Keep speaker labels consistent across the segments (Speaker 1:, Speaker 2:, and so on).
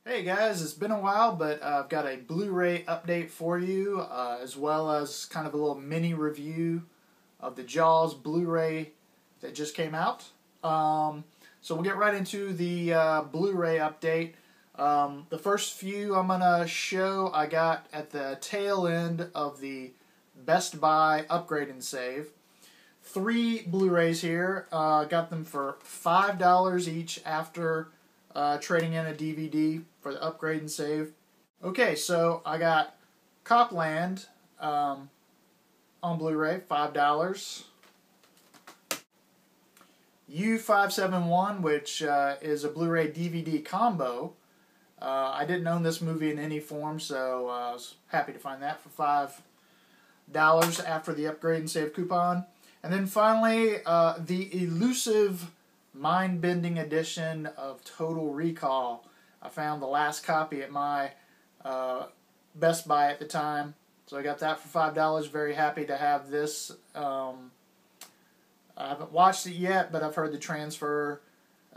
Speaker 1: Hey guys, it's been a while, but I've got a Blu-ray update for you, as well as kind of a little mini review of the Jaws Blu-ray that just came out. So we'll get right into the Blu-ray update. The first few I'm going to show I got at the tail end of the Best Buy Upgrade and Save. 3 Blu-rays here. Got them for $5 each after trading in a DVD for the Upgrade and Save. Okay, so I got Copland on Blu-ray, $5. U571, which is a Blu-ray DVD combo. I didn't own this movie in any form, so I was happy to find that for $5 after the Upgrade and Save coupon. And then finally, the elusive mind-bending edition of Total Recall. I found the last copy at my Best Buy at the time, so I got that for $5. Very happy to have this. I haven't watched it yet, but I've heard the transfer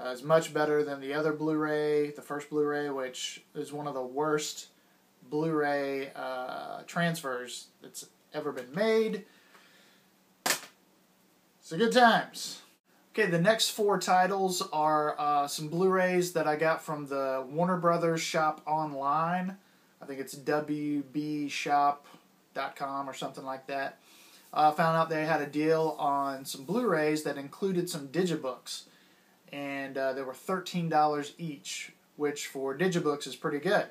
Speaker 1: is much better than the other Blu-ray, the first Blu-ray, which is one of the worst Blu-ray transfers that's ever been made. So good times. Okay, the next 4 titles are some Blu-rays that I got from the Warner Brothers shop online. I think it's wbshop.com or something like that. I found out they had a deal on some Blu-rays that included some digibooks. And they were $13 each, which for digibooks is pretty good.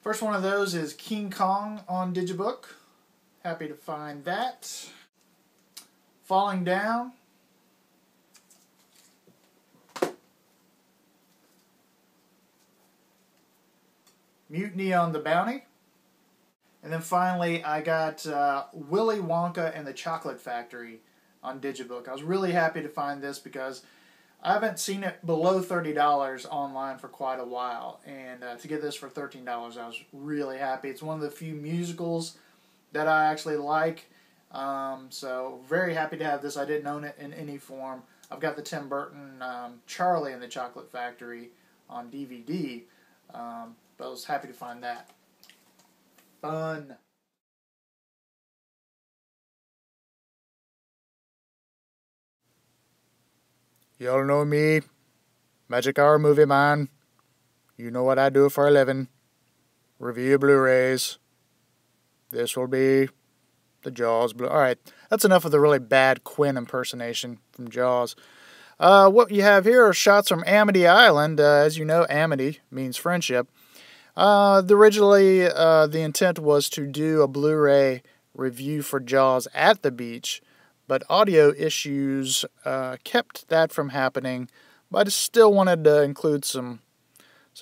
Speaker 1: First one of those is King Kong on digibook. Happy to find that. Falling Down. Mutiny on the Bounty. And then finally, I got Willy Wonka and the Chocolate Factory on digibook. I was really happy to find this because I haven't seen it below $30 online for quite a while. And to get this for $13, I was really happy. It's one of the few musicals that I actually like. So very happy to have this. I didn't own it in any form. I've got the Tim Burton Charlie and the Chocolate Factory on DVD. But I was happy to find that. Fun. Y'all know me, Magic Hour Movie Man. You know what I do for a living. Review Blu-rays. This will be the Jaws Blu. Alright, that's enough of the really bad Quinn impersonation from Jaws. What you have here are shots from Amity Island. As you know, Amity means friendship. Originally, the intent was to do a Blu-ray review for Jaws at the beach, but audio issues kept that from happening. But I still wanted to include some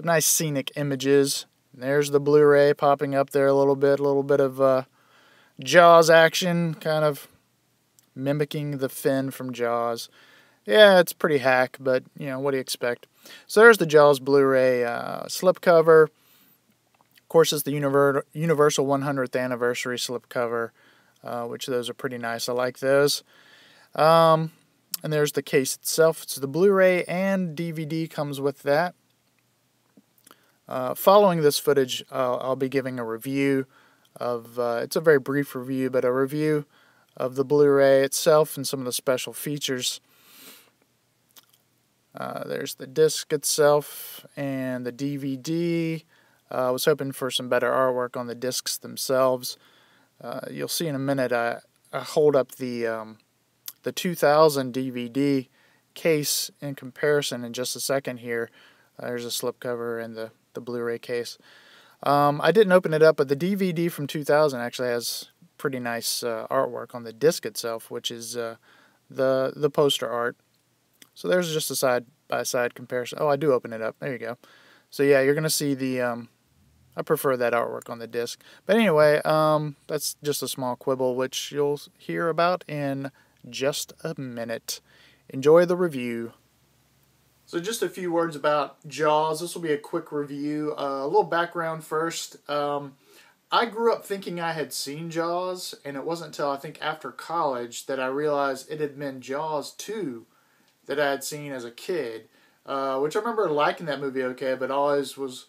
Speaker 1: nice scenic images. And there's the Blu-ray popping up there a little bit of Jaws action, kind of mimicking the fin from Jaws. Yeah, it's pretty hack, but you know, what do you expect? So there's the Jaws Blu-ray slipcover. Of course, it's the Universal 100th Anniversary slipcover, which those are pretty nice. I like those. And there's the case itself. It's the Blu-ray and DVD comes with that. Following this footage, I'll be giving a review of, it's a very brief review, but a review of the Blu-ray itself and some of the special features. There's the disc itself and the DVD. I was hoping for some better artwork on the discs themselves. You'll see in a minute I hold up the 2000 DVD case in comparison in just a second here. There's a slipcover and the Blu-ray case. I didn't open it up, but the DVD from 2000 actually has pretty nice artwork on the disc itself, which is the poster art. So there's just a side-by-side comparison. Oh, I do open it up. There you go. So yeah, you're going to see the... I prefer that artwork on the disc. But anyway, that's just a small quibble, which you'll hear about in just a minute. Enjoy the review. So just a few words about Jaws. This will be a quick review. A little background first. I grew up thinking I had seen Jaws, and it wasn't until I think after college that I realized it had been Jaws 2 that I had seen as a kid. which I remember liking that movie okay, but always was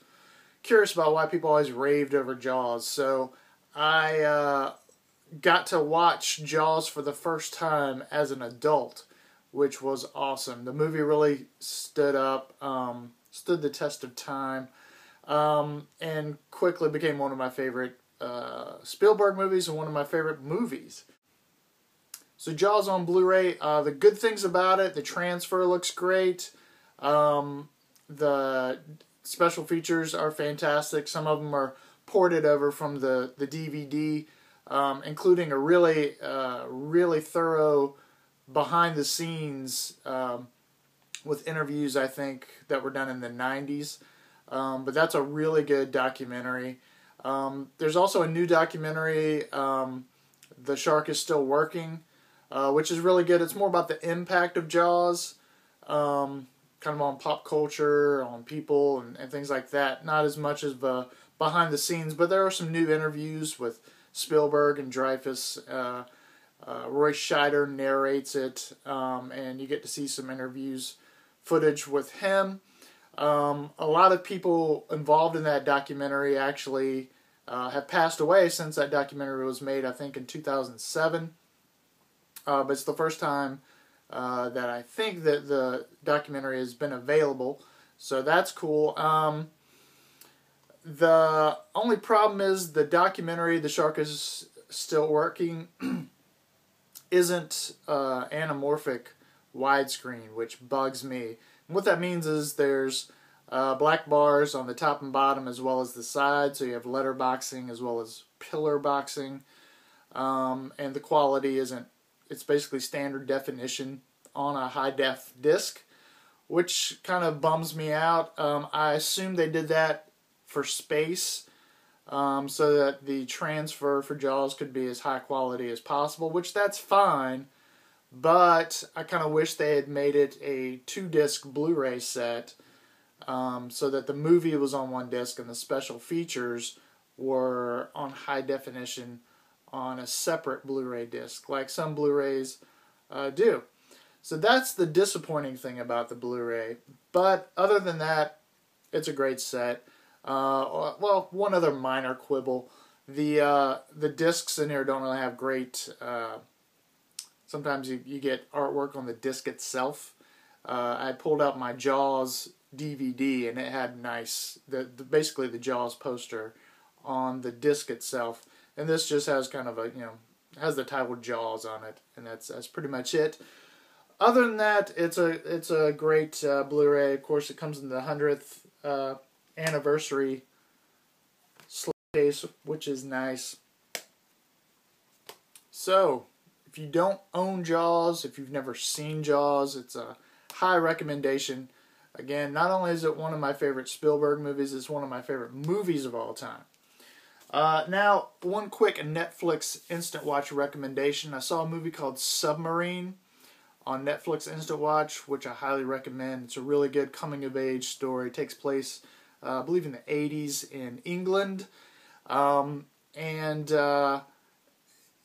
Speaker 1: curious about why people always raved over Jaws. So I got to watch Jaws for the first time as an adult, which was awesome. The movie really stood the test of time, and quickly became one of my favorite Spielberg movies and one of my favorite movies. So Jaws on Blu-ray, the good things about it, the transfer looks great. The special features are fantastic. Some of them are ported over from the DVD, including a really thorough behind the scenes with interviews, I think, that were done in the 90s. But that's a really good documentary. There's also a new documentary, The Shark is Still Working, which is really good. It's more about the impact of Jaws, kind of on pop culture, on people, and things like that. Not as much as the behind the scenes, but there are some new interviews with Spielberg and Dreyfuss. Roy Scheider narrates it, and you get to see some footage with him. A lot of people involved in that documentary actually have passed away since that documentary was made, I think in 2007. But it's the first time that I think that the documentary has been available, so that's cool. The only problem is the documentary, The Shark is Still Working, isn't anamorphic widescreen, which bugs me. And what that means is there's black bars on the top and bottom as well as the side, so you have letterboxing as well as pillar boxing, and the quality isn't, it's basically standard definition on a high-def disc, which kind of bums me out. I assume they did that for space, so that the transfer for Jaws could be as high quality as possible, which that's fine, but I kind of wish they had made it a 2-disc Blu-ray set, so that the movie was on one disc and the special features were on high definition on a separate Blu-ray disc, like some Blu-rays do. So that's the disappointing thing about the Blu-ray. But other than that, it's a great set. Well, one other minor quibble: the discs in here don't really have great. Sometimes you get artwork on the disc itself. I pulled out my Jaws DVD and it had nice, basically the Jaws poster on the disc itself. And this just has kind of a, has the title Jaws on it, and that's pretty much it. Other than that, it's a great Blu-ray. Of course, it comes in the 100th anniversary slipcase, which is nice. So, if you don't own Jaws, if you've never seen Jaws, it's a high recommendation. Again, not only is it one of my favorite Spielberg movies, it's one of my favorite movies of all time. Now, one quick Netflix Instant Watch recommendation. I saw a movie called Submarine on Netflix Instant Watch, which I highly recommend. It's a really good coming-of-age story. It takes place, I believe, in the 80s in England.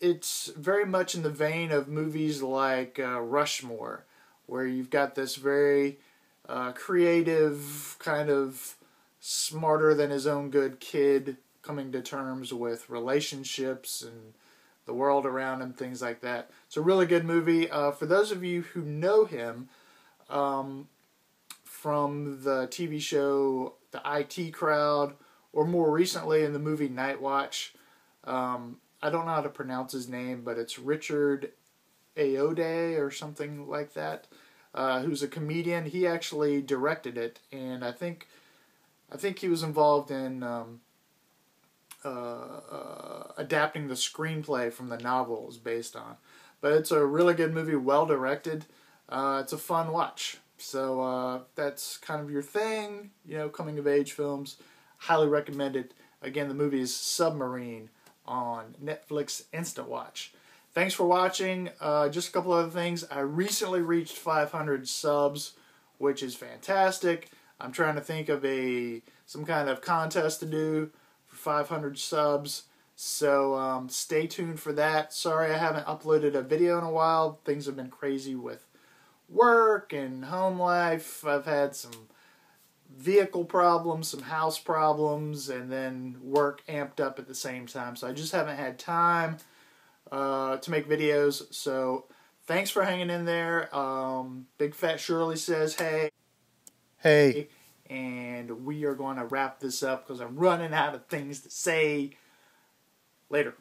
Speaker 1: It's very much in the vein of movies like Rushmore, where you've got this very creative, kind of smarter-than-his-own-good kid coming to terms with relationships and the world around him, things like that. It's a really good movie. For those of you who know him from the TV show The IT Crowd, or more recently in the movie Night Watch, I don't know how to pronounce his name, but it's Richard Ayoade or something like that, who's a comedian. He actually directed it, and I think he was involved in adapting the screenplay from the novel it was based on. But it's a really good movie, well directed. It's a fun watch. So that's kind of your thing, coming of age films. Highly recommended. Again, the movie is Submarine on Netflix Instant Watch. Thanks for watching. Just a couple other things. I recently reached 500 subs, which is fantastic. I'm trying to think of some kind of contest to do for 500 subs. So stay tuned for that. Sorry I haven't uploaded a video in a while. Things have been crazy with work and home life. I've had some vehicle problems, some house problems, and then work amped up at the same time. So I just haven't had time to make videos. So thanks for hanging in there. Big Fat Shirley says, hey. Hey. And we are going to wrap this up because I'm running out of things to say. Later.